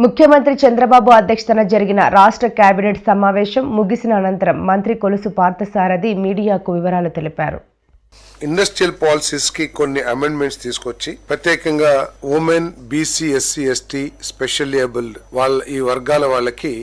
ముఖ్యమంత్రి చంద్రబాబు అధ్యక్షతన జరిగిన రాష్ట్ర కేబినెట్ సమావేశం ముగిసిన అనంతరం మంత్రి కొలుసు పార్థసారథి మీడియాకు వివరాలు తెలిపారు. ఇండస్ట్రియల్ పాలసీస్ కి కొన్ని అమెండ్మెంట్స్ తీసుకొచ్చి ప్రత్యేకంగా women, BC, SC, ST, specially abled ఈ వర్గాల వాళ్ళకి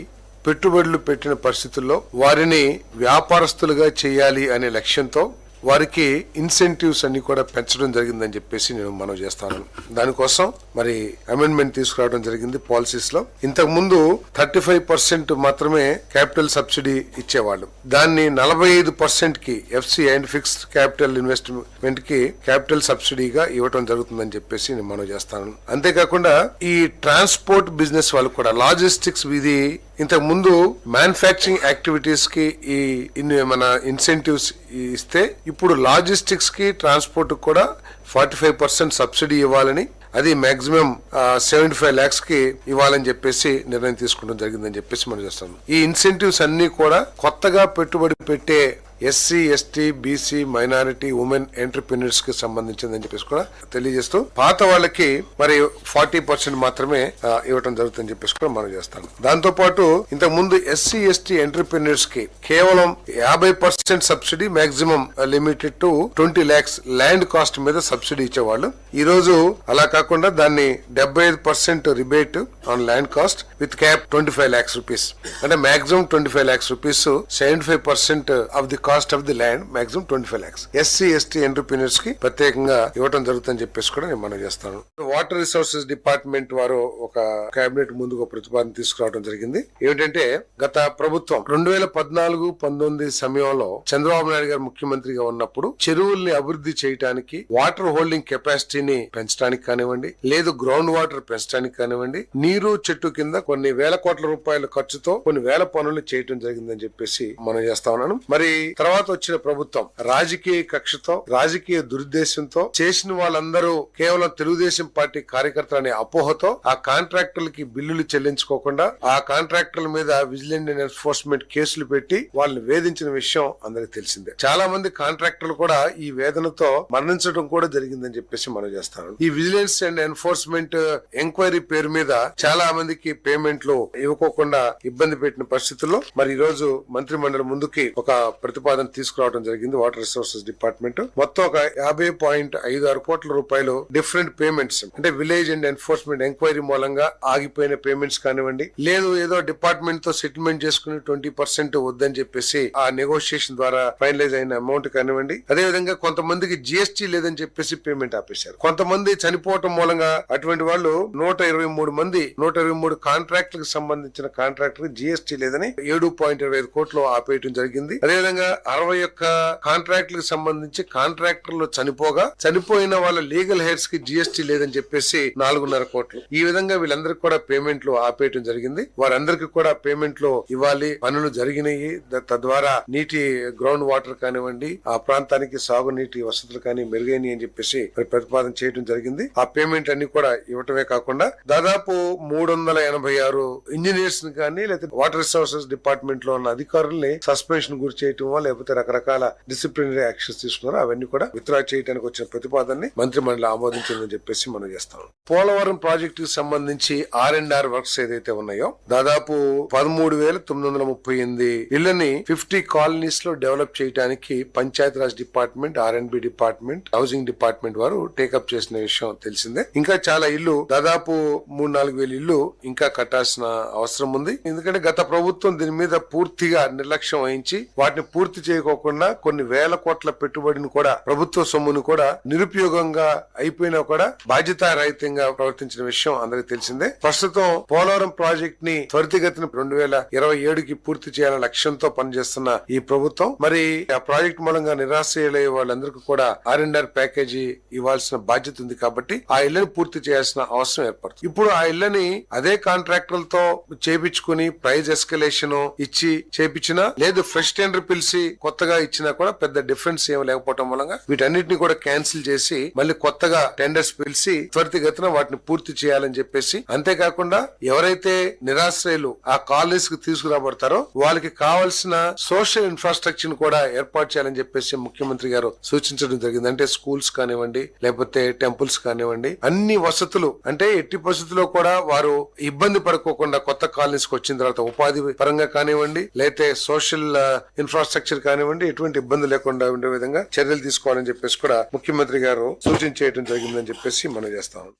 పెట్టుబడులు పెట్టిన పరిస్థితుల్లో వారిని వ్యాపారస్తులుగా చేయాలి అనే లక్ష్యంతో వారికి ఇన్సెంటివ్స్ అన్ని కూడా పెంచడం జరిగిందని చెప్పేసి నేను మనవి చేస్తాను. దానికోసం మరి అమెండ్మెంట్ తీసుకురావడం జరిగింది పాలసీస్ లో. ఇంతకు ముందు 35% మాత్రమే క్యాపిటల్ సబ్సిడీ ఇచ్చేవాళ్ళు. దాన్ని 45% కి FC and fixed capital investment కి క్యాపిటల్ సబ్సిడీగా ఇవ్వడం జరుగుతుందని చెప్పేసి నేను మనవి చేస్తాను. అంతేకాకుండా ఈ ట్రాన్స్పోర్ట్ బిజినెస్ వాళ్ళు కూడా లాజిస్టిక్స్ ఇది ఇంతకు ముందు మ్యానుఫ్యాక్చరింగ్ యాక్టివిటీస్ కి మన ఇన్సెంటివ్స్ ఇస్తే ఇప్పుడు లాజిస్టిక్స్ కి ట్రాన్స్పోర్ట్ కూడా 45% సబ్సిడీ ఇవ్వాలని, అది మాక్సిమం 75 lakhs కి ఇవ్వాలని చెప్పేసి నిర్ణయం తీసుకోవడం జరిగిందని చెప్పేసి మనం చేస్తాం. ఈ ఇన్సెంటివ్స్ అన్ని కూడా కొత్తగా పెట్టుబడి పెట్టే SC, ST, BC, minority, women entrepreneurs కి సంబంధించిందని చెప్పేసి కూడా తెలియజేస్తూ పాత వాళ్ళకి మరి 40% మాత్రమే ఇవ్వడం జరుగుతుందని చెప్పేసి కూడా మనం చేస్తాం. దాంతో పాటు ఇంతకు ముందు ఎస్సీ, ఎస్టీ ఎంటర్‌ప్రెన్యూర్స్ కి కేవలం 50% subsidy, maximum limited to 20 lakhs land cost మీద సబ్సిడీ ఇచ్చేవాళ్ళు. ఈ రోజు అలా కాకుండా దాన్ని 75% rebate on land cost with cap 25 lakhs rupees, అంటే maximum 25 lakhs rupees, 75% of the cost of the land, maximum 25 lakhs SC, ST entrepreneurs కి ప్రత్యేకంగా ఇవ్వడం జరుగుతుందని చెప్పేసి కూడా నేను మనం చేస్తాను. వాటర్ రిసోర్సెస్ డిపార్ట్మెంట్ వారు ఒక కేబినెట్ ముందుకు ప్రతిపాదన తీసుకురావడం జరిగింది. ఏమిటంటే గత ప్రభుత్వం 2014-19 సమయంలో చంద్రబాబు నాయుడు గారు ముఖ్యమంత్రిగా ఉన్నప్పుడు చెరువుల్ని అభివృద్ధి చేయడానికి, వాటర్ హోల్డింగ్ కెపాసిటీని పెంచడానికి కానివ్వండి, లేదు గ్రౌండ్ వాటర్ పెంచడానికి కానివ్వండి, నీరు చెట్టు కింద కొన్ని వేల కోట్ల రూపాయల ఖర్చుతో కొన్ని వేల పనులు చేయడం జరిగిందని చెప్పేసి మనం చేస్తా ఉన్నాను. మరి తర్వాత వచ్చిన ప్రభుత్వం రాజకీయ కక్షతో, రాజకీయ దురుద్దేశంతో చేసిన వాళ్ళందరూ కేవలం తెలుగుదేశం పార్టీ కార్యకర్తలనే అపోహతో ఆ కాంట్రాక్టర్లకి బిల్లులు చెల్లించుకోకుండా ఆ కాంట్రాక్టర్ల మీద విజిలెంట్ అండ్ ఎన్ఫోర్స్మెంట్ కేసులు పెట్టి వాళ్ళని వేధించిన విషయం అందరికి తెలిసిందే. చాలా మంది కాంట్రాక్టర్లు కూడా ఈ వేదనతో మరణించడం కూడా జరిగిందని చెప్పేసి మనం చేస్తాను. ఈ విజిలెన్స్ అండ్ ఎన్ఫోర్స్మెంట్ ఎంక్వైరీ పేరు మీద చాలా మందికి పేమెంట్లు ఇవ్వకోకుండా ఇబ్బంది పెట్టిన పరిస్థితుల్లో మరి ఈ రోజు మంత్రి మండలి ముందుకి ఒక ప్రతిపాదన తీసుకురావడం జరిగింది. వాటర్ రిసోర్సెస్ డిపార్ట్మెంట్ మొత్తం ఒక 50.56 కోట్ల రూపాయలు డిఫరెంట్ పేమెంట్స్, అంటే విలేజ్ అండ్ ఎన్ఫోర్స్మెంట్ ఎంక్వైరీ మూలంగా ఆగిపోయిన పేమెంట్స్ కానివ్వండి, లేదు ఏదో డిపార్ట్మెంట్ తో సెటిల్మెంట్ చేసుకుని 20% వద్దని చెప్పేసి ఆ నెగోషియేషన్ ద్వారా ఫైనలైజ్ అయిన అమౌంట్ కానివ్వండి, అదే విధంగా కొంతమందికి జిఎస్టీ లేదని చెప్పేసి పేమెంట్ ఆపేశారు. కొంతమంది చనిపోవటం మూలంగా అటువంటి వాళ్ళు 123 కాంట్రాక్టులకు సంబంధించిన కాంట్రాక్టర్ జిఎస్టీ లేదని 7.25 కోట్లు ఆపేయడం జరిగింది. అదేవిధంగా 61 కాంట్రాక్టులకు సంబంధించి కాంట్రాక్టర్లు చనిపోయిన వాళ్ళ లీగల్ హెయిర్స్ కి జిఎస్టీ లేదని చెప్పేసి 4.5 కోట్లు. ఈ విధంగా వీళ్ళందరికీ కూడా పేమెంట్లు ఆపేయడం జరిగింది. వారందరికీ కూడా పేమెంట్లు ఇవ్వాలి, పనులు జరిగినాయి, తద్వారా నీటి గ్రౌండ్ వాటర్ కానివ్వండి, ఆ ప్రాంతానికి సాగునీటి వసతులు కానీ మెరుగైనవి అని చెప్పేసి ప్రతిపాదన చేయడం జరిగింది. ఆ పేమెంట్ అన్ని కూడా ఇవ్వటమే కాకుండా దాదాపు 386 ఇంజనీర్స్ కానీ లేకపోతే వాటర్ రిసోర్సెస్ డిపార్ట్మెంట్ లో ఉన్న అధికారుల్ని సస్పెన్షన్ గురి చేయటమో లేకపోతే రకరకాల డిసిప్లినరీ యాక్షన్స్ తీసుకున్నారో అవన్నీ కూడా విత్డ్రా చేయడానికి వచ్చిన ప్రతిపాదనని మంత్రి మండలి ఆమోదించిందని చెప్పేసి మనం చేస్తాం. పోలవరం ప్రాజెక్టు కి సంబంధించి R&R వర్క్స్ ఏదైతే ఉన్నాయో దాదాపు 13,938 ఇళ్లని 50 కాలనీస్ లో డెవలప్ చేయడానికి Panchayati Raj department, R&B department, housing department వారు టేకప్ చేసిన విషయం తెలిసిందే. ఇంకా చాలా ఇల్లు, దాదాపు 3-4 వేల ఇల్లు ఇంకా కట్టాల్సిన అవసరం ఉంది. ఎందుకంటే గత ప్రభుత్వం దీని మీద పూర్తిగా నిర్లక్ష్యం వహించి వాటిని పూర్తి చేయకోకుండా కొన్ని వేల కోట్ల పెట్టుబడిని కూడా, ప్రభుత్వ సొమ్మును కూడా నిరుపయోగంగా అయిపోయినా కూడా బాధ్యతారహితంగా ప్రవర్తించిన విషయం అందరికి తెలిసిందే. ప్రస్తుతం పోలవరం ప్రాజెక్ట్ ని త్వరితగతిన 2027కి పూర్తి చేయాలనే లక్ష్యంతో పనిచేస్తున్న ఈ ప్రభుత్వం మరి ఆ ప్రాజెక్ట్ మూలంగా నిరాశలయ్యే వాళ్ళందరికీ కూడా R&R ప్యాకేజీ ఇవ్వాల్సిన బాధ్యత ఉంది. కాబట్టి ఆ ఇళ్లను పూర్తి చేయాల్సిన అవసరం ఏర్పడుతుంది. ఇప్పుడు ఆ ఇళ్లని అదే కాంట్రాక్టర్లతో చేపించుకుని ప్రైజ్ ఎస్కలేషన్ ఇచ్చి చేపించినా, లేదు ఫ్రెష్ టెండర్ పిలిచి కొత్తగా ఇచ్చినా కూడా పెద్ద డిఫరెన్స్ ఏం లేకపోవడం మూలంగా వీటన్నిటిని కూడా క్యాన్సిల్ చేసి మళ్ళీ కొత్తగా టెండర్స్ పిలిచి త్వరితగతిన వాటిని పూర్తి చేయాలని చెప్పేసి, అంతేకాకుండా ఎవరైతే నిరాశ్రయులు ఆ కాలనీస్ కి తీసుకురాబడతారో వాళ్ళకి కావాల్సిన సోషల్ ఇన్ఫ్రాస్ట్రక్చర్ కూడా ఏర్పాటు చేయాలని చెప్పేసి ముఖ్యమంత్రి గారు సూచించడం జరిగింది. అంటే స్కూల్స్ కానివ్వండి, లేకపోతే టెంపుల్స్ కానివ్వండి, అన్ని వసతులు అంటే ఎట్టి పరిస్థితుల్లో కూడా వారు ఇబ్బంది పడుకోకుండా కొత్త కాలనీస్ కి వచ్చిన తర్వాత ఉపాధి పరంగా కానివ్వండి, లేకపోతే సోషల్ ఇన్ఫ్రాస్ట్రక్చర్ కానివ్వండి, ఎటువంటి ఇబ్బంది లేకుండా ఉండే విధంగా చర్యలు తీసుకోవాలని చెప్పేసి కూడా ముఖ్యమంత్రి గారు సూచించేయడం జరిగిందని చెప్పేసి మనం చేస్తాం.